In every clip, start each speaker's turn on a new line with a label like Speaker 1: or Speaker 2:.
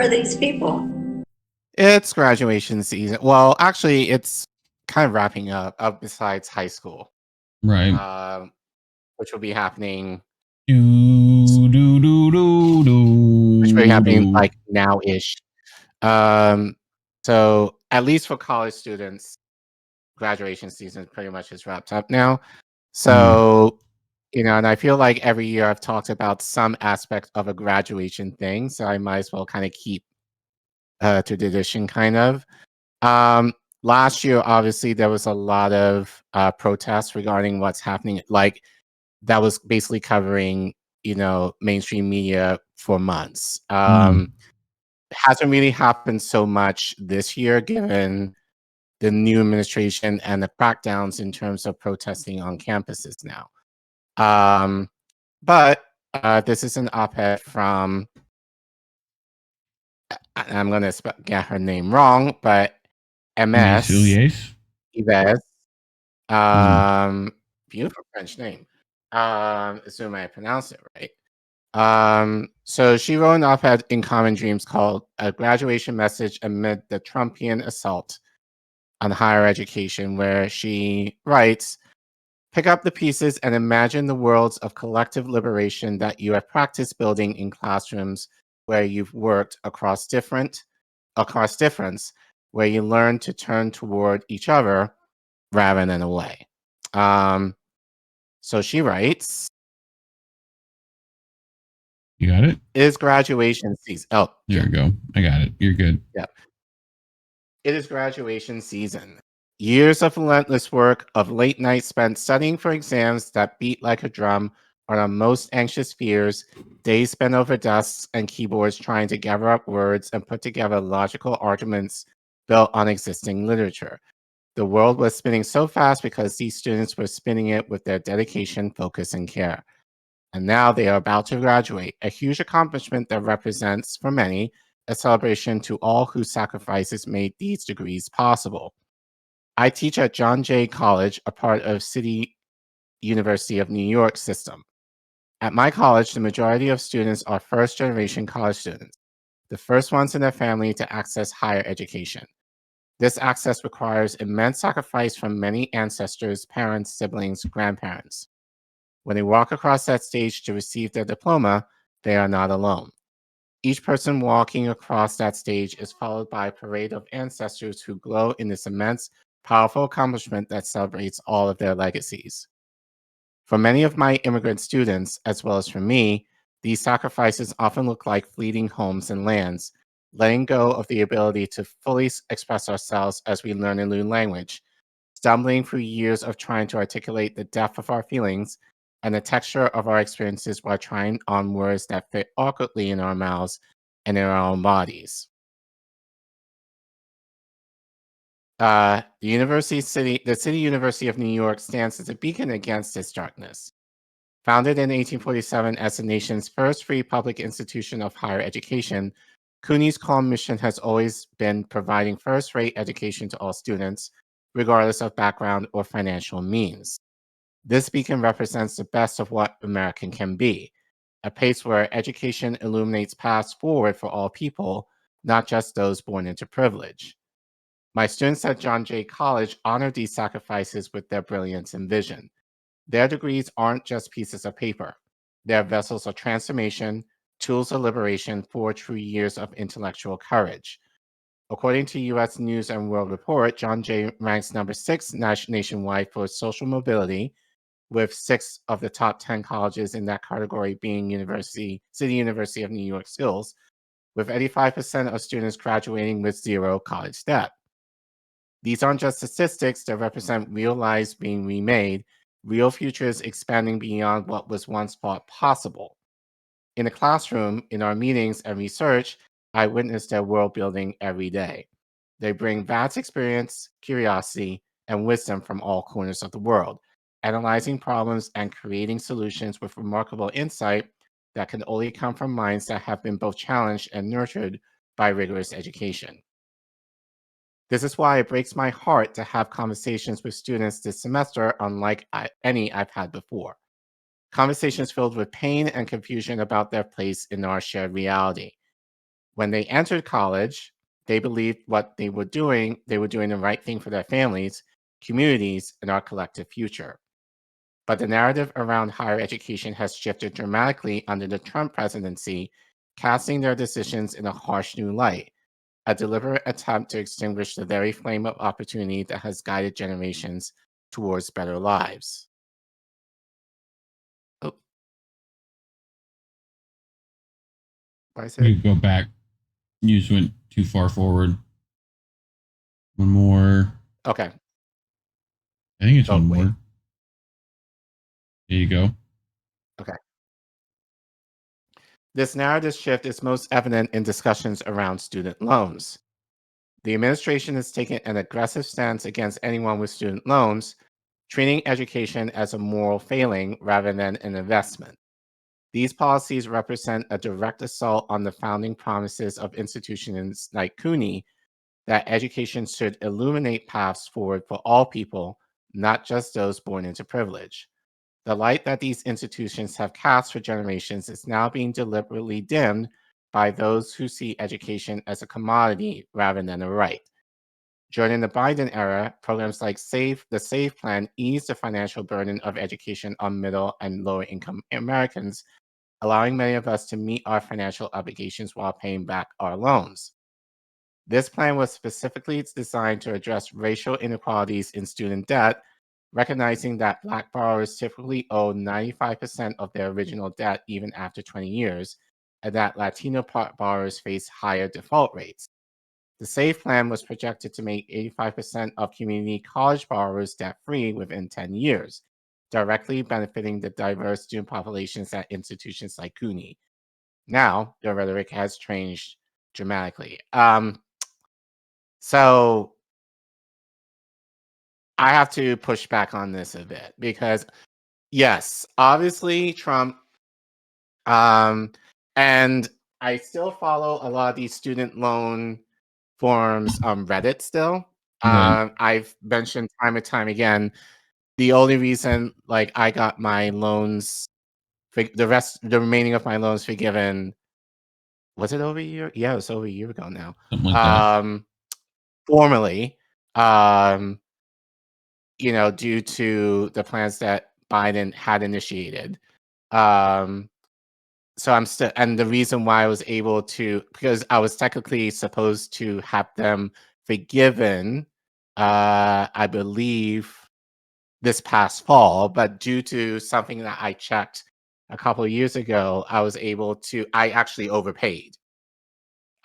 Speaker 1: are these people?
Speaker 2: It's graduation season. Well, actually, it's kind of wrapping up besides high school,
Speaker 3: Right.
Speaker 2: which will be happening,
Speaker 3: Do, do, do, do, do,
Speaker 2: which will be happening
Speaker 3: do.
Speaker 2: like now-ish. So at least for college students, graduation season pretty much is wrapped up now. So, and I feel like every year I've talked about some aspect of a graduation thing, so I might as well kind of keep to tradition, kind of. Last year, obviously, there was a lot of protests regarding what's happening. Like, that was basically covering, mainstream media for months. Hasn't really happened so much this year, given the new administration and the crackdowns in terms of protesting on campuses now. But this is an op-ed from, I'm going to get her name wrong, but Emese.
Speaker 3: Ilyes.
Speaker 2: Ilyes. Beautiful French name. Assume I pronounced it right. So she wrote an op-ed in Common Dreams called "A Graduation Message Amid the Trumpian Assault on Higher Education," where she writes, "Pick up the pieces and imagine the worlds of collective liberation that you have practiced building in classrooms where you've worked across difference, where you learn to turn toward each other rather than away." So she writes,
Speaker 3: You got it?
Speaker 2: "It is graduation season." Oh,
Speaker 3: there you go. I got it. You're good.
Speaker 2: Yeah. "It is graduation season. Years of relentless work, of late nights spent studying for exams that beat like a drum on our most anxious fears, days spent over desks and keyboards trying to gather up words and put together logical arguments built on existing literature. The world was spinning so fast because these students were spinning it with their dedication, focus, and care. And now they are about to graduate, a huge accomplishment that represents, for many, a celebration to all whose sacrifices made these degrees possible. I teach at John Jay College, a part of City University of New York system. At my college, the majority of students are first-generation college students, the first ones in their family to access higher education. This access requires immense sacrifice from many ancestors, parents, siblings, grandparents. When they walk across that stage to receive their diploma, they are not alone. Each person walking across that stage is followed by a parade of ancestors who glow in this immense, powerful accomplishment that celebrates all of their legacies. For many of my immigrant students, as well as for me, these sacrifices often look like fleeting homes and lands, letting go of the ability to fully express ourselves as we learn a new language, stumbling through years of trying to articulate the depth of our feelings and the texture of our experiences while trying on words that fit awkwardly in our mouths and in our own bodies. The City University of New York stands as a beacon against this darkness. Founded in 1847 as the nation's first free public institution of higher education, CUNY's core mission has always been providing first-rate education to all students, regardless of background or financial means. This beacon represents the best of what American can be, a place where education illuminates paths forward for all people, not just those born into privilege. My students at John Jay College honor these sacrifices with their brilliance and vision. Their degrees aren't just pieces of paper. They're vessels of transformation, tools of liberation, forged through years of intellectual courage. According to U.S. News and World Report, John Jay ranks number 6 nationwide for social mobility, with 6 of the top 10 colleges in that category being City University of New York schools, with 85% of students graduating with zero college debt. These aren't just statistics that represent real lives being remade, real futures expanding beyond what was once thought possible. In the classroom, in our meetings and research, I witness their world building every day. They bring vast experience, curiosity, and wisdom from all corners of the world, analyzing problems and creating solutions with remarkable insight that can only come from minds that have been both challenged and nurtured by rigorous education. This is why it breaks my heart to have conversations with students this semester unlike any I've had before. Conversations filled with pain and confusion about their place in our shared reality. When they entered college, they believed what they were doing the right thing for their families, communities, and our collective future. But the narrative around higher education has shifted dramatically under the Trump presidency, casting their decisions in a harsh new light, a deliberate attempt to extinguish the very flame of opportunity that has guided generations towards better lives. Oh, what I
Speaker 3: You
Speaker 2: said?
Speaker 3: go back. You just went too far forward. One more.
Speaker 2: Okay.
Speaker 3: I think it's
Speaker 2: Oh,
Speaker 3: one
Speaker 2: wait.
Speaker 3: more. There you go.
Speaker 2: Okay. This narrative shift is most evident in discussions around student loans. The administration has taken an aggressive stance against anyone with student loans, treating education as a moral failing rather than an investment. These policies represent a direct assault on the founding promises of institutions like CUNY that education should illuminate paths forward for all people, not just those born into privilege. The light that these institutions have cast for generations is now being deliberately dimmed by those who see education as a commodity rather than a right. During the Biden era, programs like the SAVE plan eased the financial burden of education on middle and lower income Americans, allowing many of us to meet our financial obligations while paying back our loans. This plan was specifically designed to address racial inequalities in student debt, recognizing that Black borrowers typically owe 95% of their original debt even after 20 years, and that Latino borrowers face higher default rates. The SAVE plan was projected to make 85% of community college borrowers debt-free within 10 years, directly benefiting the diverse student populations at institutions like CUNY. Now, the rhetoric has changed dramatically. So I have to push back on this a bit because, yes, obviously Trump, and I still follow a lot of these student loan forums on Reddit still.
Speaker 3: Right.
Speaker 2: I've mentioned time and time again, the only reason like I got my loans, the remaining of my loans forgiven, was it over a year? Yeah, it was over a year ago now.
Speaker 3: Something like that.
Speaker 2: Formally, um, due to the plans that Biden had initiated. Um, so I'm still, and the reason why I was able to, because I was technically supposed to have them forgiven, I believe this past fall, but due to something that I checked a couple of years ago, I actually overpaid.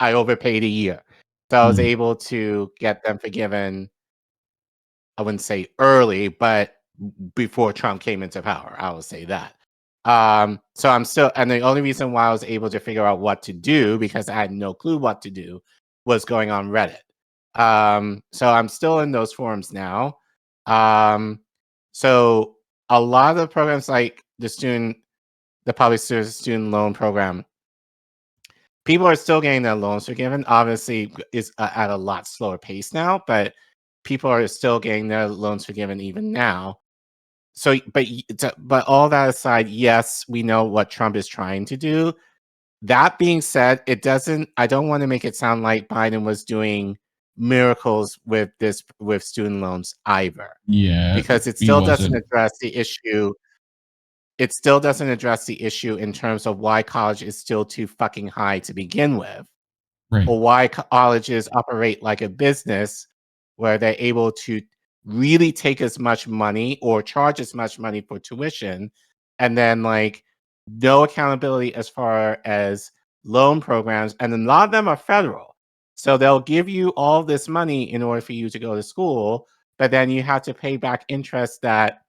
Speaker 2: I overpaid a year. So I was
Speaker 3: Mm.
Speaker 2: able to get them forgiven. I wouldn't say early, but before Trump came into power, I would say that. So I'm still, and the only reason why I was able to figure out what to do, because I had no clue what to do, was going on Reddit. So I'm still in those forums now. Um, so a lot of the programs like the public service student loan program, people are still getting their loans forgiven. Obviously, it's at a lot slower pace now, but people are still getting their loans forgiven even now. So, but all that aside, yes, we know what Trump is trying to do. That being said, it doesn't. I don't want to make it sound like Biden was doing miracles with student loans either,
Speaker 3: Yeah.
Speaker 2: because it
Speaker 3: He
Speaker 2: still doesn't
Speaker 3: wasn't.
Speaker 2: address the issue. It still doesn't address the issue in terms of why college is still too fucking high to begin with,
Speaker 3: Right.
Speaker 2: or why colleges operate like a business where they're able to really take as much money or charge as much money for tuition, and then like no accountability as far as loan programs, and a lot of them are federal, so they'll give you all this money in order for you to go to school, but then you have to pay back interest that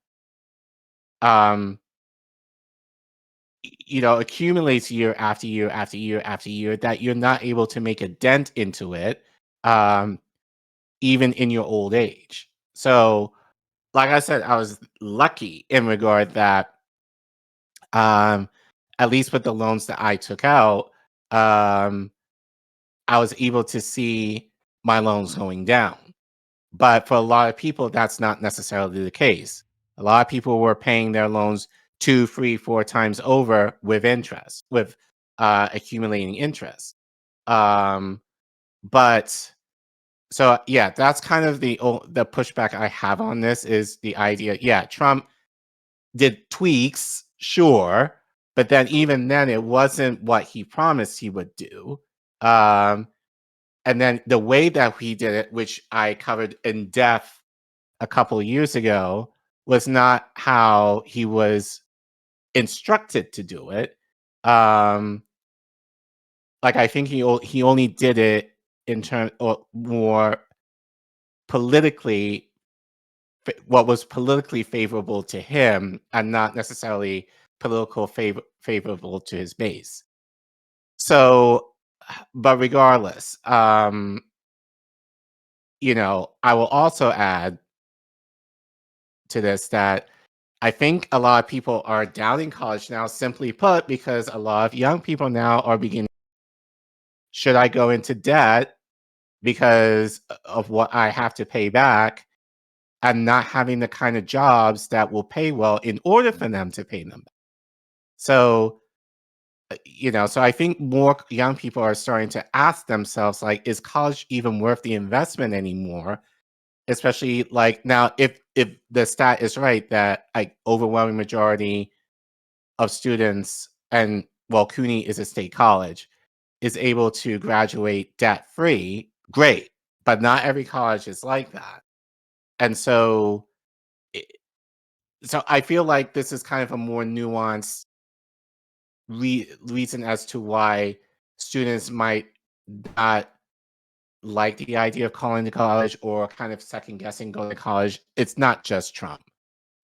Speaker 2: um accumulates year after year after year after year, that you're not able to make a dent into it, um, even in your old age. So, like I said, I was lucky in regard that, um, at least with the loans that I took out, um, I was able to see my loans going down. But for a lot of people, that's not necessarily the case. A lot of people were paying their loans 2, 3, 4 times over with interest, with accumulating interest. But so yeah, that's kind of the pushback I have on this is the idea. Yeah, Trump did tweaks, sure, but then even then it wasn't what he promised he would do. And then the way that he did it, which I covered in depth a couple years ago, was not how he was instructed to do it. Like I think he only did it in terms or more politically, what was politically favorable to him, and not necessarily favorable to his base. So, but regardless, I will also add to this that I think a lot of people are doubting college now, simply put, because a lot of young people now are beginning, should I go into debt because of what I have to pay back and not having the kind of jobs that will pay well in order for them to pay them back? So, so I think more young people are starting to ask themselves, like, is college even worth the investment anymore? Especially like now, if the stat is right that like overwhelming majority of students, and well, CUNY is a state college, is able to graduate debt free, great. But not every college is like that. And so, I feel like this is kind of a more nuanced reason as to why students might not like the idea of calling to college or kind of second guessing going to college. It's not just Trump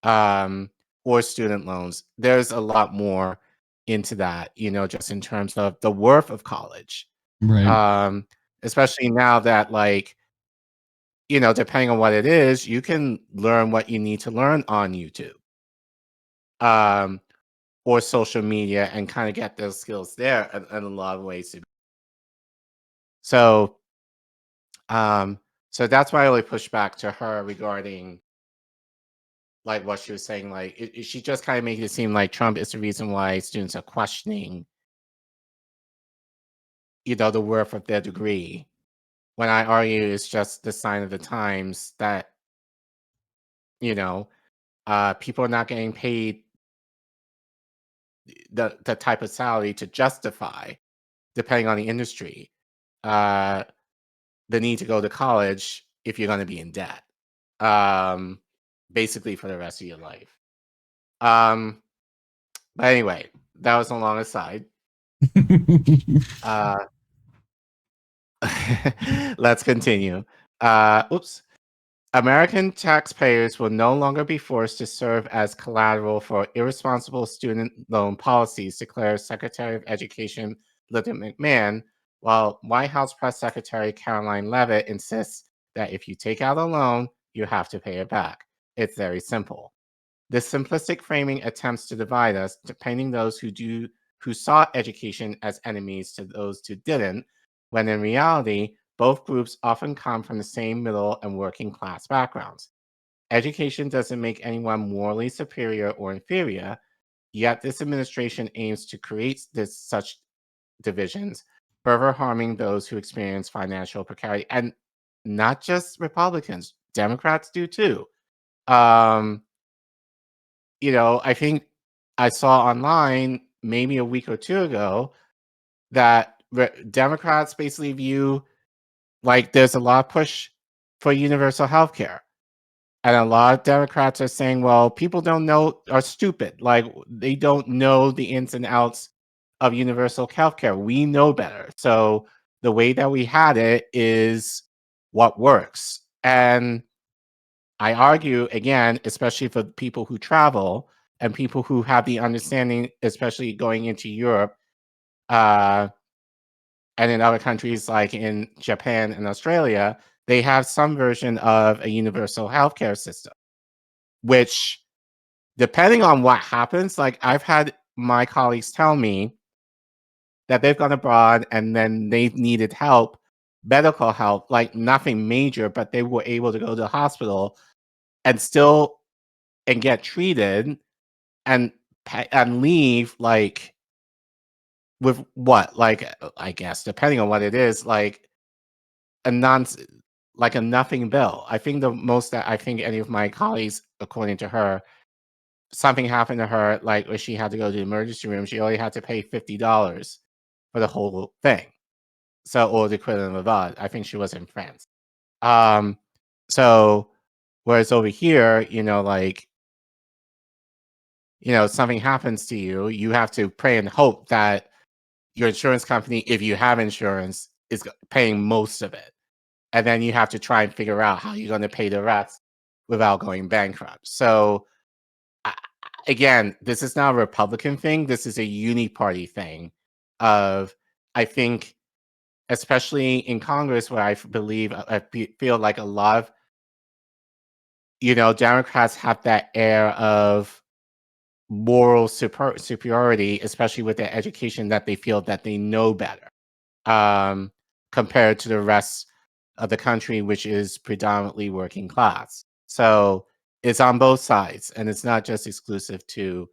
Speaker 2: or student loans. There's a lot more into that, just in terms of the worth of college.
Speaker 3: Right.
Speaker 2: Especially now that, like, depending on what it is, you can learn what you need to learn on YouTube or social media and kind of get those skills there in a lot of ways. So, so that's why I really push back to her regarding like what she was saying. Like, she just kind of making it seem like Trump is the reason why students are questioning, the worth of their degree. When I argue it's just the sign of the times that, people are not getting paid the type of salary to justify, depending on the industry, uh, the need to go to college if you're going to be in debt, um, basically for the rest of your life. But anyway, that was a long aside. Uh, let's continue. Oops. American taxpayers will no longer be forced to serve as collateral for irresponsible student loan policies, declares Secretary of Education Linda McMahon, while White House Press Secretary Caroline Leavitt insists that if you take out a loan, you have to pay it back. It's very simple. This simplistic framing attempts to divide us, painting those who saw education as enemies to those who didn't, when in reality, both groups often come from the same middle and working class backgrounds. Education doesn't make anyone morally superior or inferior, yet this administration aims to create such divisions, further harming those who experience financial precarity. And not just Republicans, Democrats do too. I think I saw online maybe a week or two ago that Democrats basically view like there's a lot of push for universal health care. And a lot of Democrats are saying, well, people are stupid. Like they don't know the ins and outs of universal health care. We know better. So the way that we had it is what works. And I argue again, especially for people who travel and people who have the understanding, especially going into Europe and in other countries like in Japan and Australia, they have some version of a universal healthcare system, which, depending on what happens, like I've had my colleagues tell me that they've gone abroad and then they've needed help, medical help, like nothing major, but they were able to go to the hospital and get treated and leave like with what? Like, I guess, depending on what it is, like a nothing bill. I think the most that I think any of my colleagues, according to her, something happened to her, like where she had to go to the emergency room, she only had to pay $50 for the whole thing. So, or the equivalent of that. I think she was in France. So whereas over here, like, something happens to you, you have to pray and hope that your insurance company, if you have insurance, is paying most of it. And then you have to try and figure out how you're going to pay the rest without going bankrupt. So I- again, this is not a Republican thing. This is a uni-party thing of, I think, especially in Congress, where I believe, feel like a lot of, Democrats have that air of moral superiority, especially with their education, that they feel that they know better, um, compared to the rest of the country, which is predominantly working class. So it's on both sides, and it's not just exclusive to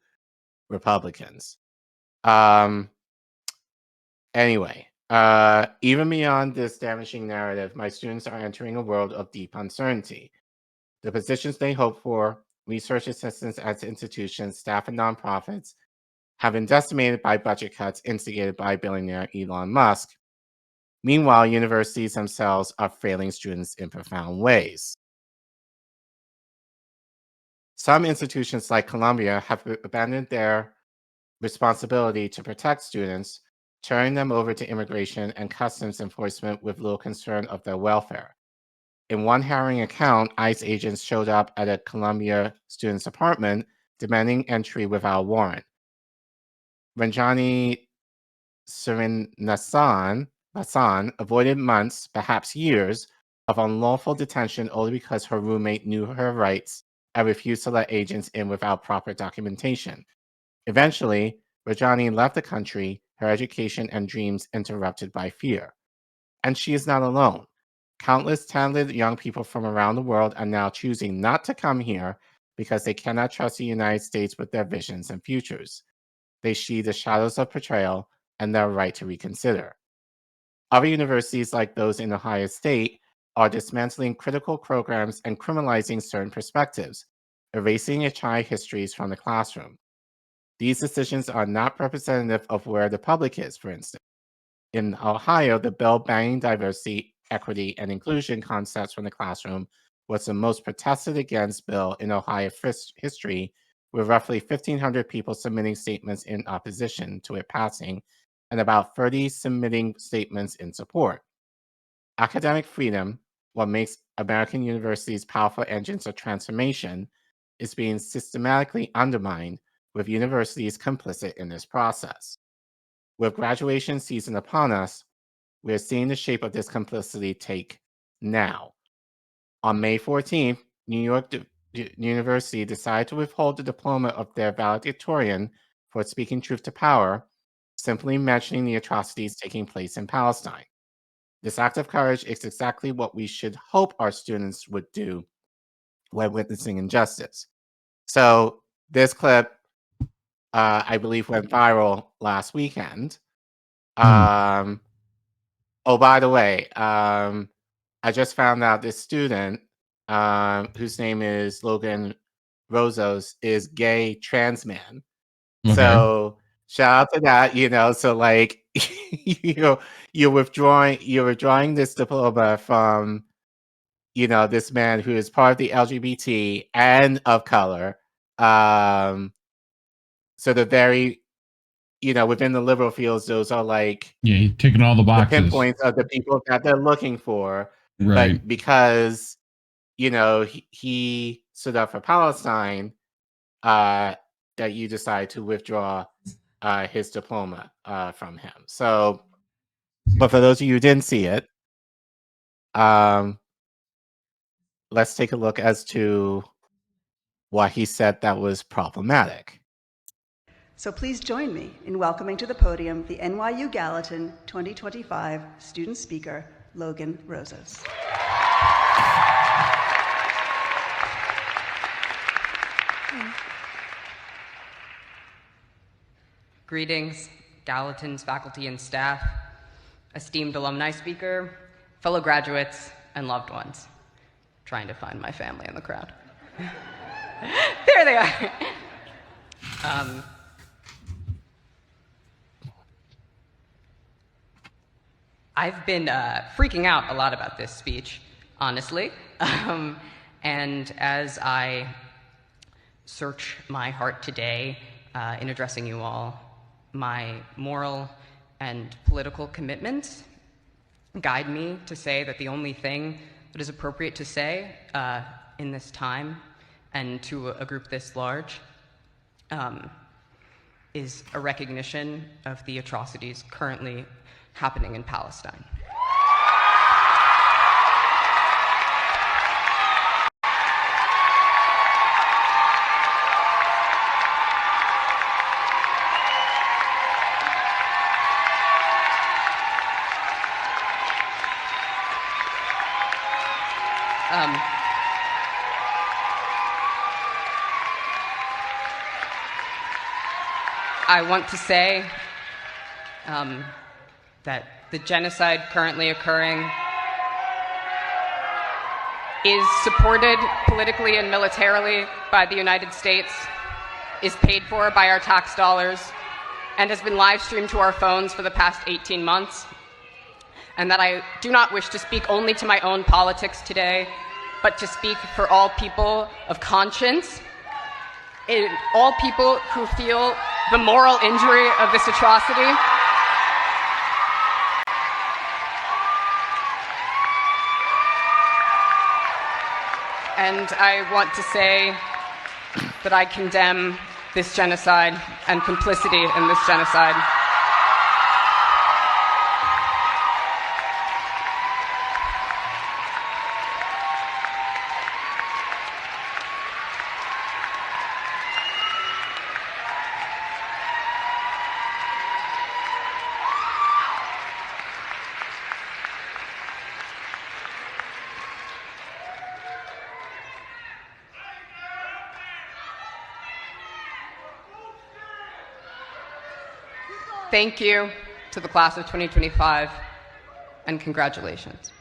Speaker 2: Republicans. Anyway, even beyond this damaging narrative, my students are entering a world of deep uncertainty. The positions they hope for, research assistants at institutions, staff, and nonprofits, have been decimated by budget cuts instigated by billionaire Elon Musk. Meanwhile, universities themselves are failing students in profound ways. Some institutions like Columbia have abandoned their responsibility to protect students, turning them over to immigration and customs enforcement with little concern of their welfare. In one harrowing account, ICE agents showed up at a Columbia student's apartment demanding entry without warrant. Ranjani Srinivasan avoided months, perhaps years, of unlawful detention only because her roommate knew her rights and refused to let agents in without proper documentation. Eventually, Rajani left the country, her education and dreams interrupted by fear. And she is not alone. Countless talented young people from around the world are now choosing not to come here because they cannot trust the United States with their visions and futures. They see the shadows of betrayal and their right to reconsider. Other universities, like those in Ohio State, are dismantling critical programs and criminalizing certain perspectives, erasing HI histories from the classroom. These decisions are not representative of where the public is, for instance. In Ohio, the bill banning diversity, equity, and inclusion concepts from the classroom was the most protested against bill in Ohio history, with roughly 1,500 people submitting statements in opposition to it passing and about 30 submitting statements in support. Academic freedom, what makes American universities powerful engines of transformation, is being systematically undermined, with universities complicit in this process. With graduation season upon us, we are seeing the shape of this complicity take now. On May 14th, New York University decided to withhold the diploma of their valedictorian for speaking truth to power, simply mentioning the atrocities taking place in Palestine. This act of courage is exactly what we should hope our students would do when witnessing injustice. So this clip, I believe, went viral last weekend. Oh, by the way, I just found out this student, whose name is Logan Rozos, is gay trans man.
Speaker 3: Okay.
Speaker 2: So shout out to that. So like, you're withdrawing this diploma from, this man who is part of the LGBT and of color. So the very, within the liberal fields, those are like,
Speaker 3: yeah, he's ticking all the
Speaker 2: the
Speaker 3: boxes.
Speaker 2: pinpoints of the people that they're looking for.
Speaker 3: Right.
Speaker 2: But because, he stood up for Palestine, that you decide to withdraw his diploma from him. So, but for those of you who didn't see it, let's take a look as to why he said that was problematic.
Speaker 1: So please join me in welcoming to the podium the NYU Gallatin 2025 student speaker, Logan Rozos.
Speaker 4: Greetings, Gallatin's faculty and staff, esteemed alumni speaker, fellow graduates, and loved ones. Trying to find my family in the crowd. There they are. I've been freaking out a lot about this speech, honestly. And as I search my heart today in addressing you all, my moral and political commitments guide me to say that the only thing that is appropriate to say in this time and to a group this large is a recognition of the atrocities currently happening in Palestine. I want to say that the genocide currently occurring is supported politically and militarily by the United States, is paid for by our tax dollars, and has been live streamed to our phones for the past 18 months, and that I do not wish to speak only to my own politics today, but to speak for all people of conscience, and all people who feel the moral injury of this atrocity. And I want to say that I condemn this genocide and complicity in this genocide. Thank you to the class of 2025, and congratulations.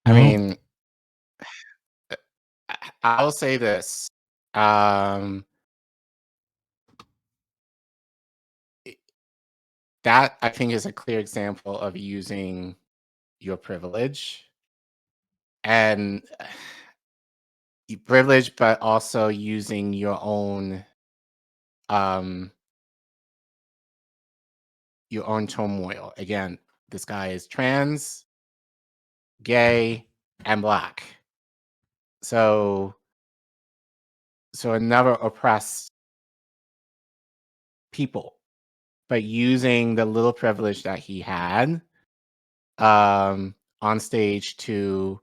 Speaker 2: I mean, I'll say this. That, I think, is a clear example of using your privilege. And privilege, but also using your own turmoil. Again, this guy is trans, gay, and Black. So another oppressed people, but using the little privilege that he had on stage to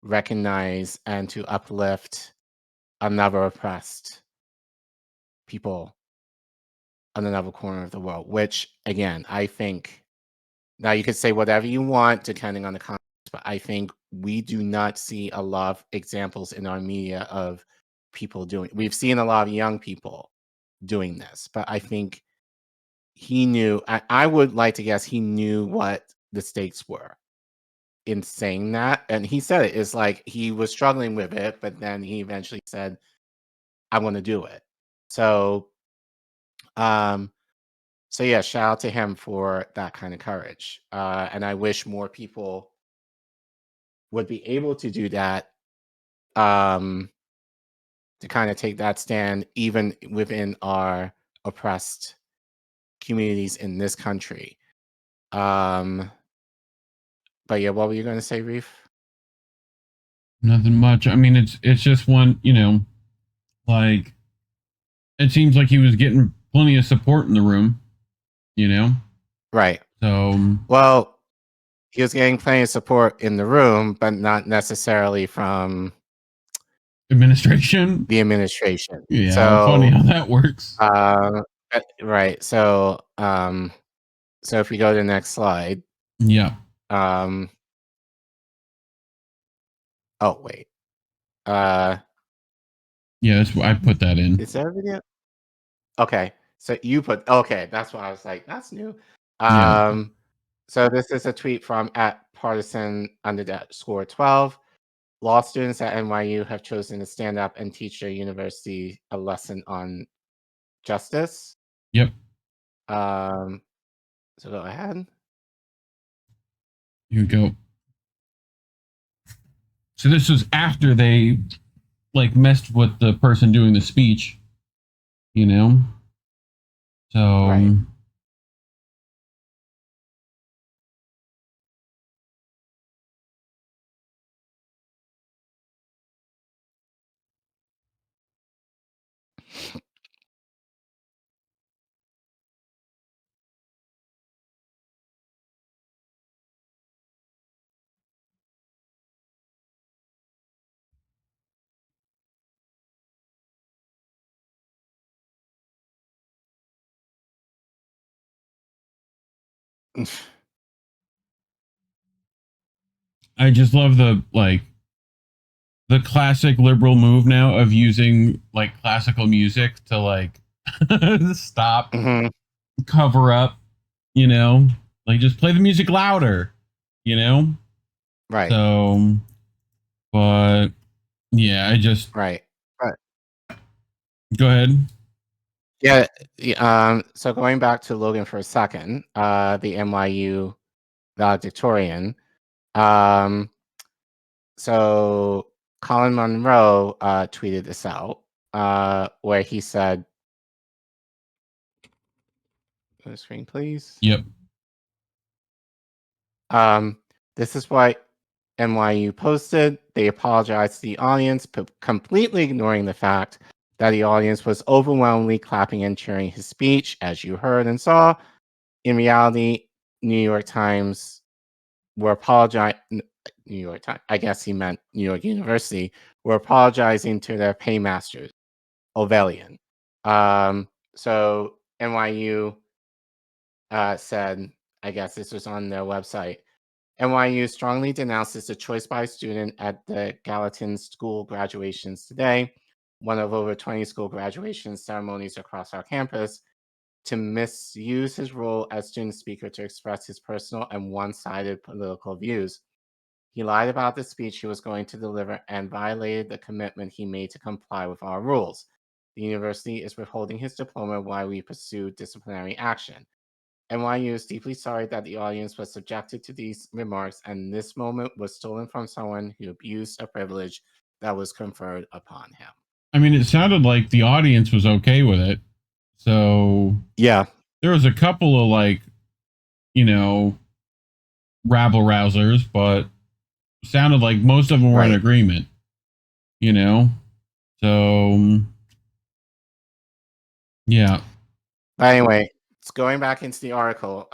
Speaker 2: recognize and to uplift another oppressed people on another corner of the world, which, again, I think, now you could say whatever you want depending on the context, but I think we do not see a lot of examples in our media of people doing. We've seen a lot of young people doing this, but I think he knew, I would like to guess he knew what the stakes were in saying that. And he said it. It's like he was struggling with it, but then he eventually said, I'm going to do it. So yeah, shout out to him for that kind of courage. And I wish more people would be able to do that, to kind of take that stand, even within our oppressed communities in this country. But yeah, what were you going to say, Reef?
Speaker 3: Nothing much. I mean, it's just one, like, it seems like he was getting plenty of support in the room,
Speaker 2: Right.
Speaker 3: So,
Speaker 2: well, he was getting plenty of support in the room, but not necessarily from
Speaker 3: administration.
Speaker 2: The administration.
Speaker 3: Yeah,
Speaker 2: so
Speaker 3: funny how that works.
Speaker 2: Right. So if we go to the next slide.
Speaker 3: Yeah.
Speaker 2: Oh, wait.
Speaker 3: Yeah, I put that in.
Speaker 2: Is there a video? Okay. So you put, okay, that's why I was like, that's new.
Speaker 3: Yeah.
Speaker 2: So this is a tweet from @partisan_12. Law students at NYU have chosen to stand up and teach their university a lesson on justice.
Speaker 3: Yep.
Speaker 2: So go ahead.
Speaker 3: Here we go. So this was after they like messed with the person doing the speech, you know? So
Speaker 2: Right.
Speaker 3: I just love the classic liberal move now of using like classical music to like stop, cover up, you know, like just play the music louder, you know?
Speaker 2: Right.
Speaker 3: So, but yeah, I just
Speaker 2: Right.
Speaker 3: go ahead.
Speaker 2: Yeah. So going back to Logan for a second, the NYU valedictorian. So Colin Monroe tweeted this out, where he said, "Go to screen, please."
Speaker 3: Yep.
Speaker 2: This is what NYU posted. They apologized to the audience, completely ignoring the fact that the audience was overwhelmingly clapping and cheering his speech, as you heard and saw. In reality, New York Times were apologizing. New York Times, I guess he meant New York University, were apologizing to their paymasters, Ovelian. So NYU said, I guess this was on their website. NYU strongly denounces the choice by student at the Gallatin School graduations today, one of over 20 school graduation ceremonies across our campus, to misuse his role as student speaker to express his personal and one-sided political views. He lied about the speech he was going to deliver and violated the commitment he made to comply with our rules. The university is withholding his diploma while we pursue disciplinary action. NYU is deeply sorry that the audience was subjected to these remarks, and this moment was stolen from someone who abused a privilege that was conferred upon him.
Speaker 3: I mean, it sounded like the audience was okay with it. So
Speaker 2: yeah,
Speaker 3: there was a couple of like, you know, rabble rousers, but sounded like most of them were in agreement, you know? So, yeah.
Speaker 2: But anyway, it's going back into the article.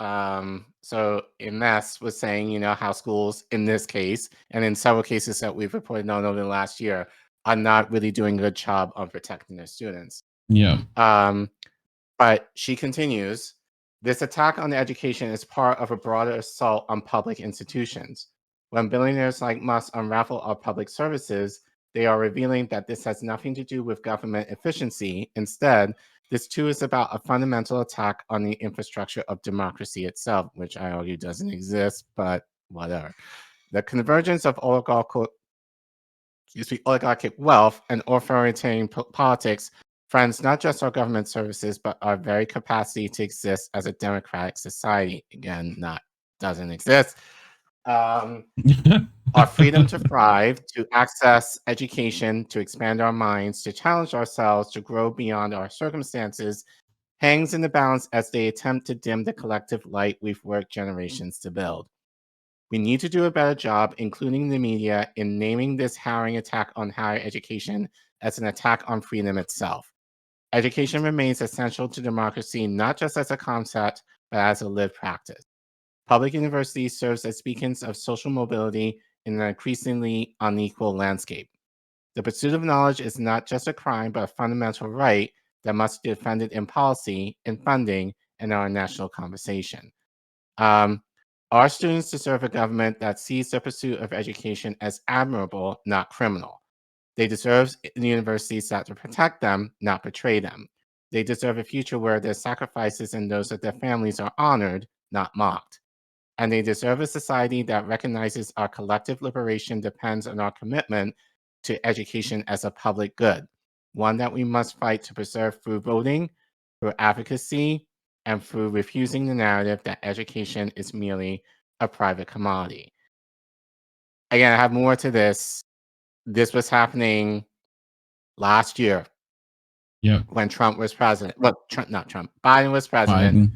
Speaker 2: So Emese was saying, you know, how schools in this case, and in several cases that we've reported on over the last year, are not really doing a good job of protecting their students.
Speaker 3: Yeah.
Speaker 2: But she continues, this attack on education is part of a broader assault on public institutions. When billionaires like Musk unravel our public services, they are revealing that this has nothing to do with government efficiency. Instead, this too is about a fundamental attack on the infrastructure of democracy itself, which I argue doesn't exist, but whatever. The convergence of oligarchic wealth and authoritarian politics friends not just our government services, but our very capacity to exist as a democratic society. Again, doesn't exist. Our freedom to thrive, to access education, to expand our minds, to challenge ourselves, to grow beyond our circumstances, hangs in the balance as they attempt to dim the collective light we've worked generations to build. We need to do a better job, including the media, in naming this harrowing attack on higher education as an attack on freedom itself. Education remains essential to democracy, not just as a concept, but as a lived practice. Public universities serve as beacons of social mobility in an increasingly unequal landscape. The pursuit of knowledge is not just a crime, but a fundamental right that must be defended in policy, in funding, and in our national conversation. Our students deserve a government that sees the pursuit of education as admirable, not criminal. They deserve universities that protect them, not betray them. They deserve a future where their sacrifices and those of their families are honored, not mocked. And they deserve a society that recognizes our collective liberation depends on our commitment to education as a public good, one that we must fight to preserve through voting, through advocacy, and through refusing the narrative that education is merely a private commodity. Again, I have more to this. This was happening last year.
Speaker 3: Yeah.
Speaker 2: When Trump was president. Well, not Trump. Biden was president.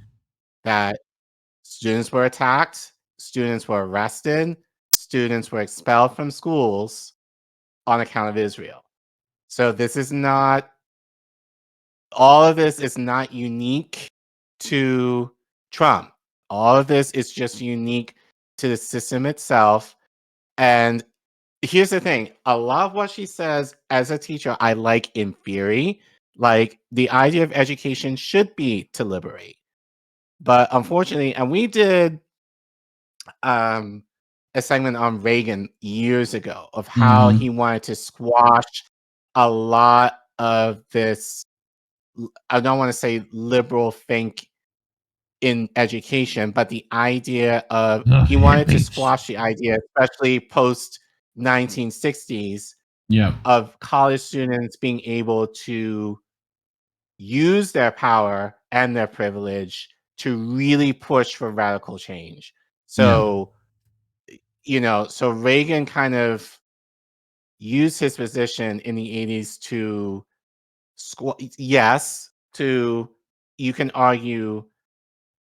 Speaker 2: That students were attacked, students were arrested, students were expelled from schools on account of Israel. So this is not, all of this is not unique to Trump. All of this is just unique to the system itself. And here's the thing, a lot of what she says as a teacher, I like in theory. Like, the idea of education should be to liberate. But unfortunately, and we did a segment on Reagan years ago of how he wanted to squash a lot of this, I don't want to say liberal think in education, but the idea of, he wanted to squash the idea, especially post 1960s, of college students being able to use their power and their privilege to really push for radical change. So, so Reagan kind of used his position in the 80s to, you can argue,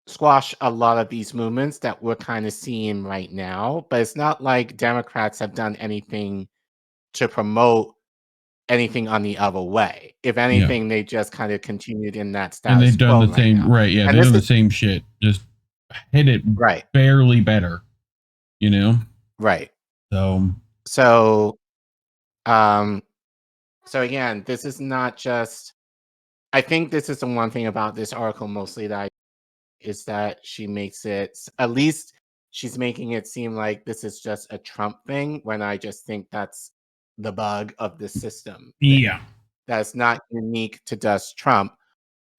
Speaker 2: squash a lot of these movements that we're kind of seeing right now, but it's not like Democrats have done anything to promote anything on the other way. If anything, they just kind of continued in that status
Speaker 3: and they've done
Speaker 2: quo
Speaker 3: the same,
Speaker 2: now.
Speaker 3: right? Yeah,
Speaker 2: And
Speaker 3: they've done the same shit, just hit it barely better,
Speaker 2: Right.
Speaker 3: So
Speaker 2: again, this is not just, I think this is the one thing about this article mostly that is that she makes it, at least she's making it seem like this is just a Trump thing, when I just think that's the bug of the system. That's not unique to just Trump,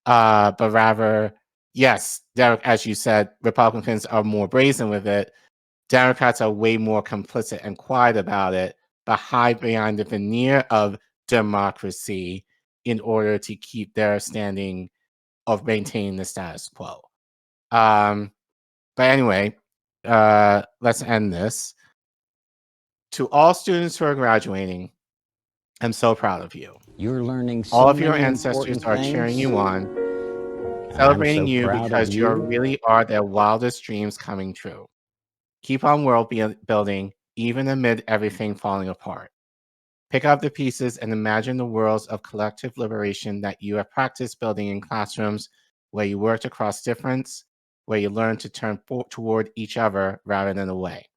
Speaker 2: but rather, yes, as you said, Republicans are more brazen with it. Democrats are way more complicit and quiet about it, but hide behind the veneer of democracy in order to keep their standing of maintaining the status quo. But anyway, let's end this. To all students who are graduating, I'm so proud of you.
Speaker 5: You're learning so
Speaker 2: all of your
Speaker 5: many
Speaker 2: ancestors
Speaker 5: important
Speaker 2: are
Speaker 5: things.
Speaker 2: cheering you on,
Speaker 5: And
Speaker 2: celebrating
Speaker 5: I'm so
Speaker 2: you
Speaker 5: proud
Speaker 2: because
Speaker 5: of
Speaker 2: you
Speaker 5: you.
Speaker 2: really are their wildest dreams coming true. Keep on building, even amid everything falling apart. Pick up the pieces and imagine the worlds of collective liberation that you have practiced building in classrooms where you worked across difference, where you learned to turn toward each other rather than away.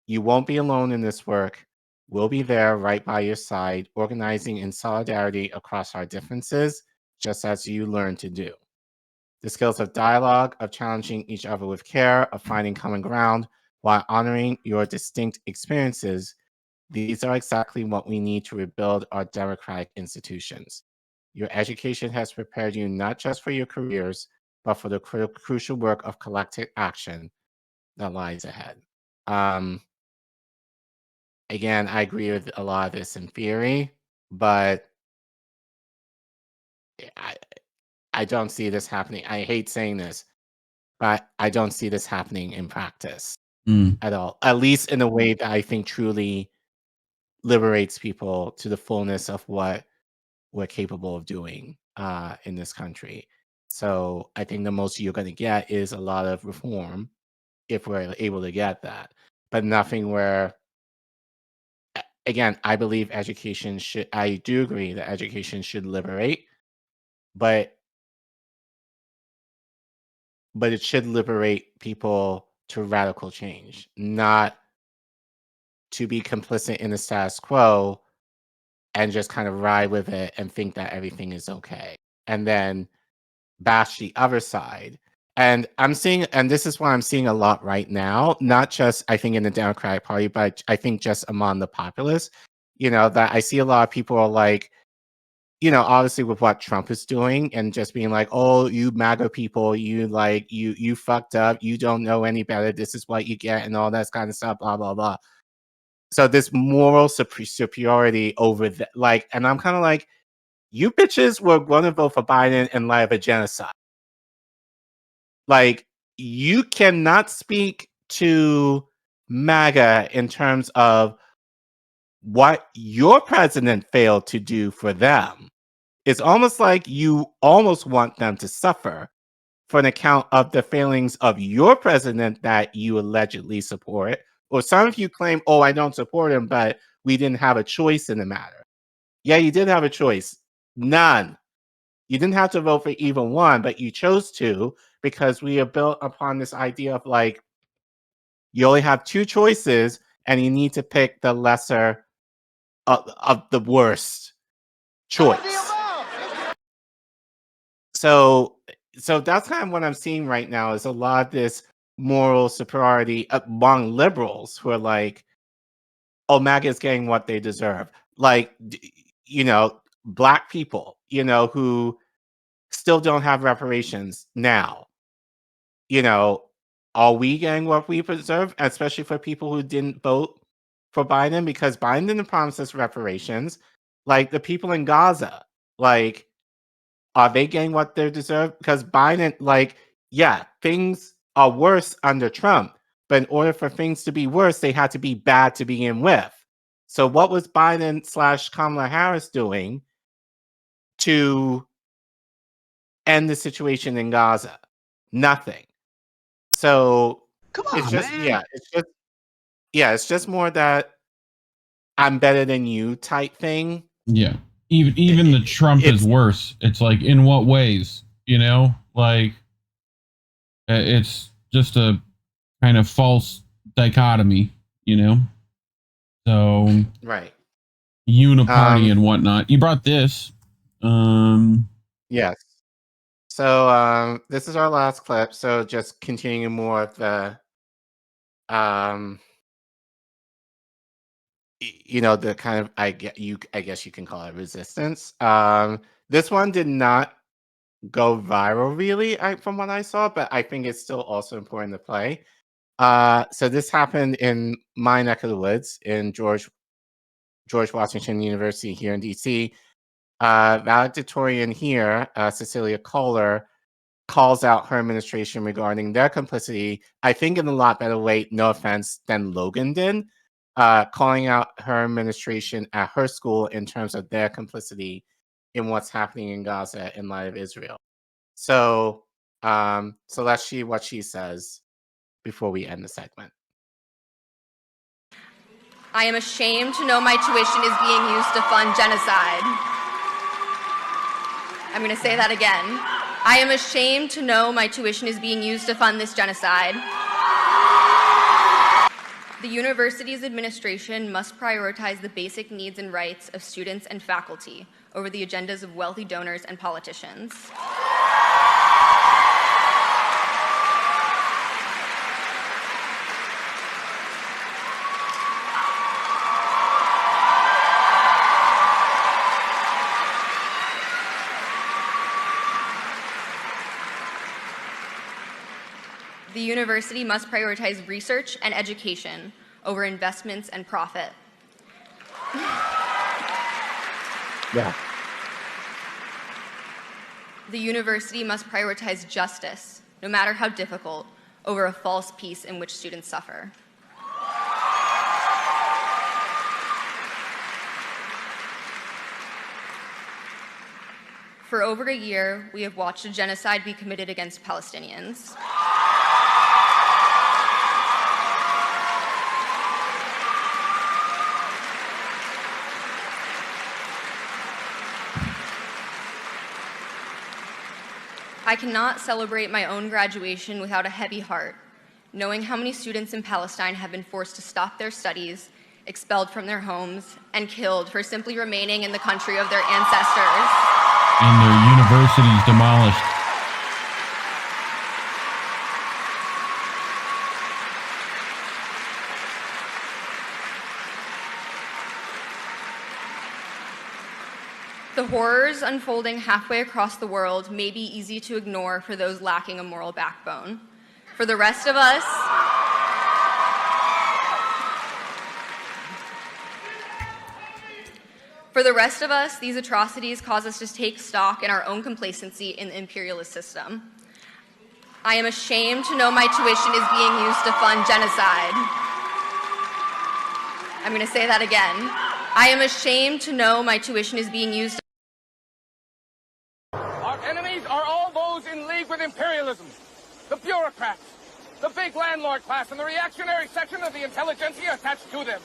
Speaker 2: You won't be alone in this work. We'll be there right by your side, organizing in solidarity across our differences, just as you learned to do. The skills of dialogue, of challenging each other with care, of finding common ground while honoring your distinct experiences, these are exactly what we need to rebuild our democratic institutions. Your education has prepared you not just for your careers, but for the crucial work of collective action that lies ahead. Again, I agree with a lot of this in theory, but I don't see this happening. I hate saying this, but I don't see this happening in practice at all, at least in a way that I think truly liberates people to the fullness of what we're capable of doing in this country. So I think the most you're going to get is a lot of reform if we're able to get that, but nothing where, again, I believe education should, I do agree that education should liberate, but it should liberate people to radical change, not to be complicit in the status quo and just kind of ride with it and think that everything is okay. And then bash the other side And I'm seeing, and this is what I'm seeing a lot right now, not just, I think, in the Democratic Party, but I think just among the populace, that I see a lot of people are like, obviously with what Trump is doing and just being like, oh, you MAGA people, you fucked up, you don't know any better, this is what you get, and all that kind of stuff, blah, blah, blah. So this moral superiority over and I'm kind of like, you bitches were going to vote for Biden in light of a genocide. Like, you cannot speak to MAGA in terms of what your president failed to do for them. It's almost like you almost want them to suffer for an account of the failings of your president that you allegedly support. Or some of you claim, oh, I don't support him, but we didn't have a choice in the matter. Yeah, you did have a choice. None. You didn't have to vote for even one, but you chose to because we are built upon this idea of like, you only have two choices and you need to pick the lesser of the worst choice. So that's kind of what I'm seeing right now is a lot of this moral superiority among liberals who are like, oh, MAGA is getting what they deserve. Like, Black people, who still don't have reparations now. Are we getting what we deserve? Especially for people who didn't vote for Biden, because Biden didn't promise us reparations. Like the people in Gaza, like, are they getting what they deserve? Because Biden, things are worse under Trump, but in order for things to be worse, they had to be bad to begin with. So what was Biden / Kamala Harris doing to end the situation in Gaza? Nothing. So
Speaker 5: Come on,
Speaker 2: it's just,
Speaker 5: man.
Speaker 2: it's just more that I'm better than you type thing.
Speaker 3: Yeah. Even the Trump is worse. It's like, in what ways? Like, it's just a kind of false dichotomy, So,
Speaker 2: right.
Speaker 3: Uniparty and whatnot. You brought this.
Speaker 2: Yes. So this is our last clip. So just continuing more of the the kind of I guess you can call it resistance. This one did not go viral really, from what I saw, but I think it's still also important to play. So this happened in my neck of the woods in George Washington University here in DC. Valedictorian here, Cecilia Kohler, calls out her administration regarding their complicity, I think in a lot better way, no offense, than Logan did, calling out her administration at her school in terms of their complicity in what's happening in Gaza in light of Israel. So let's see what she says before we end the segment.
Speaker 6: I am ashamed to know my tuition is being used to fund genocide. I'm going to say that again. I am ashamed to know my tuition is being used to fund this genocide. The university's administration must prioritize the basic needs and rights of students and faculty over the agendas of wealthy donors and politicians. The university must prioritize research and education over investments and profit.
Speaker 2: Yeah.
Speaker 6: The university must prioritize justice, no matter how difficult, over a false peace in which students suffer. For over a year, we have watched a genocide be committed against Palestinians. I cannot celebrate my own graduation without a heavy heart, knowing how many students in Palestine have been forced to stop their studies, expelled from their homes, and killed for simply remaining in the country of their ancestors.
Speaker 3: And their universities demolished.
Speaker 6: The horrors unfolding halfway across the world may be easy to ignore for those lacking a moral backbone. For the rest of us, these atrocities cause us to take stock in our own complacency in the imperialist system. I am ashamed to know my tuition is being used to fund genocide. I'm going to say that again. I am ashamed to know my tuition is being used.
Speaker 7: Our enemies are all those in league with imperialism, the bureaucrats, the big landlord class, and the reactionary section of the intelligentsia attached to them.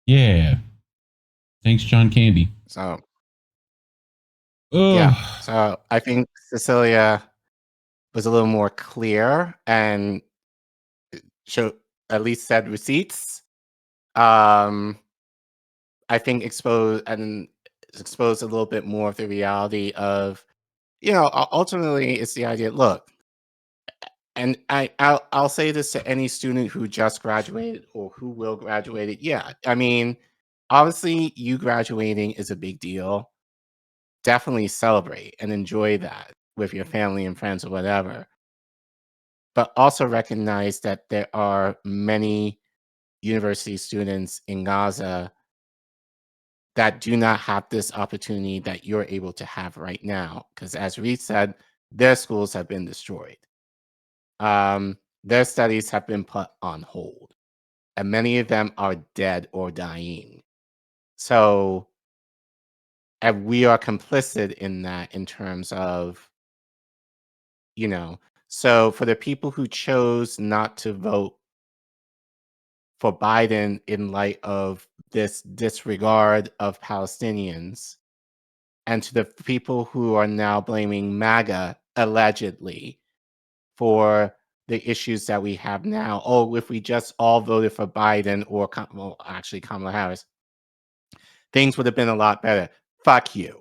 Speaker 3: Yeah. Thanks, John Candy.
Speaker 2: So, yeah. So I think Cecilia was a little more clear and showed, at least said receipts. I think exposed a little bit more of the reality of, ultimately it's the idea. Look, and I'll say this to any student who just graduated or who will graduate. Yeah, I mean, obviously, you graduating is a big deal. Definitely celebrate and enjoy that with your family and friends or whatever. But also recognize that there are many university students in Gaza that do not have this opportunity that you're able to have right now. Because as Reef said, their schools have been destroyed. Their studies have been put on hold. And many of them are dead or dying. So, and we are complicit in that in terms of, so for the people who chose not to vote for Biden in light of this disregard of Palestinians, and to the people who are now blaming MAGA allegedly for the issues that we have now. Oh, if we just all voted for Biden or, actually Kamala Harris, things would have been a lot better. Fuck you.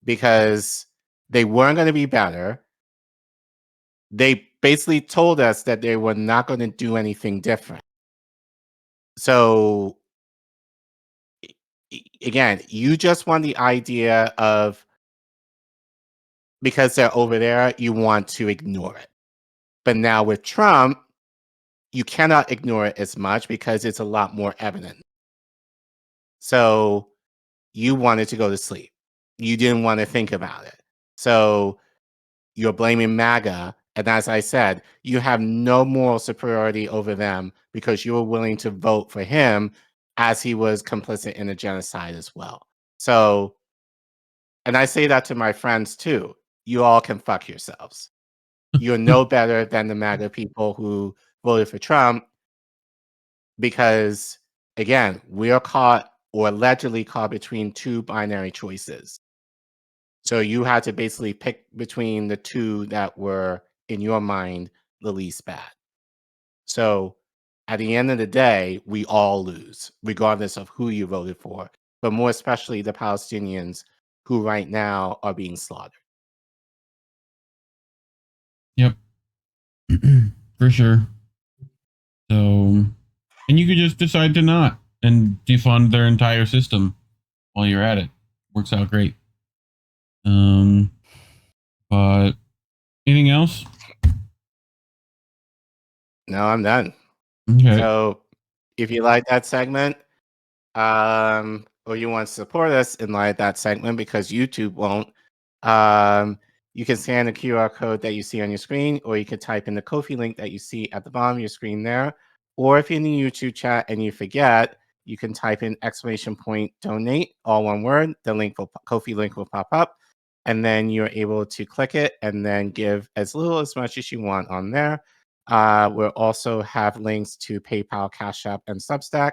Speaker 2: Because they weren't going to be better. They basically told us that they were not going to do anything different. So, again, you just want the idea of, because they're over there, you want to ignore it. But now with Trump, you cannot ignore it as much because it's a lot more evident. So you wanted to go to sleep. You didn't want to think about it. So you're blaming MAGA. And as I said, you have no moral superiority over them because you were willing to vote for him as he was complicit in a genocide as well. So, and I say that to my friends too. You all can fuck yourselves. You're no better than the MAGA people who voted for Trump because, again, we are caught or allegedly caught between two binary choices. So you had to basically pick between the two that were, in your mind, the least bad. So at the end of the day, we all lose, regardless of who you voted for, but more especially the Palestinians who right now are being slaughtered.
Speaker 3: Yep. For sure. So, and you could just decide to not and defund their entire system while you're at it. Works out great. But anything else?
Speaker 2: No, I'm done.
Speaker 3: Okay.
Speaker 2: So if you like that segment, or you want to support us in like that segment because YouTube won't, you can scan the QR code that you see on your screen, or you can type in the Ko-fi link that you see at the bottom of your screen there. Or if you're in the YouTube chat and you forget, you can type in !donate, all one word. The Ko-fi link will pop up, and then you're able to click it and then give as little as much as you want on there. We'll also have links to PayPal, Cash App, and Substack.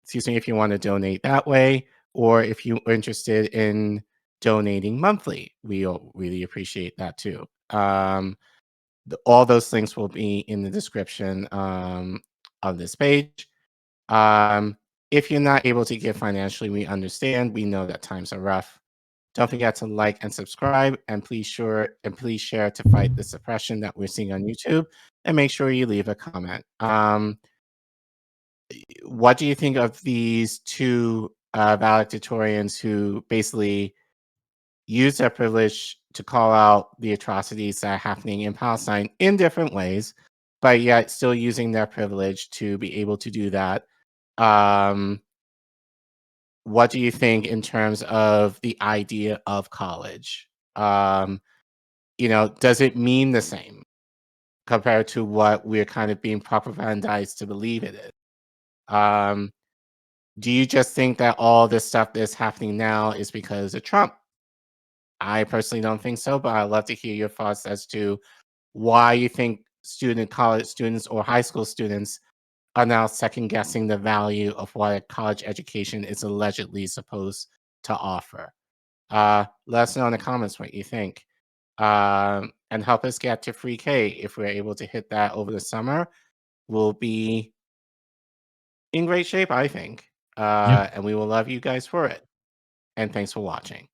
Speaker 2: Excuse me, if you want to donate that way, or if you're interested in donating monthly, we'll really appreciate that too. All those links will be in the description of this page. If you're not able to give financially, we understand. We know that times are rough. Don't forget to like and subscribe, and please share to fight the suppression that we're seeing on YouTube. And make sure you leave a comment. What do you think of these two valedictorians who basically use their privilege to call out the atrocities that are happening in Palestine in different ways, but yet still using their privilege to be able to do that. What do you think in terms of the idea of college? Does it mean the same compared to what we're kind of being propagandized to believe it is? Do you just think that all this stuff that's happening now is because of Trump? I personally don't think so, but I'd love to hear your thoughts as to why you think college students or high school students are now second guessing the value of what a college education is allegedly supposed to offer. Let us know in the comments what you think. And help us get to free K. If we're able to hit that over the summer, we'll be in great shape, I think. And we will love you guys for it. And thanks for watching.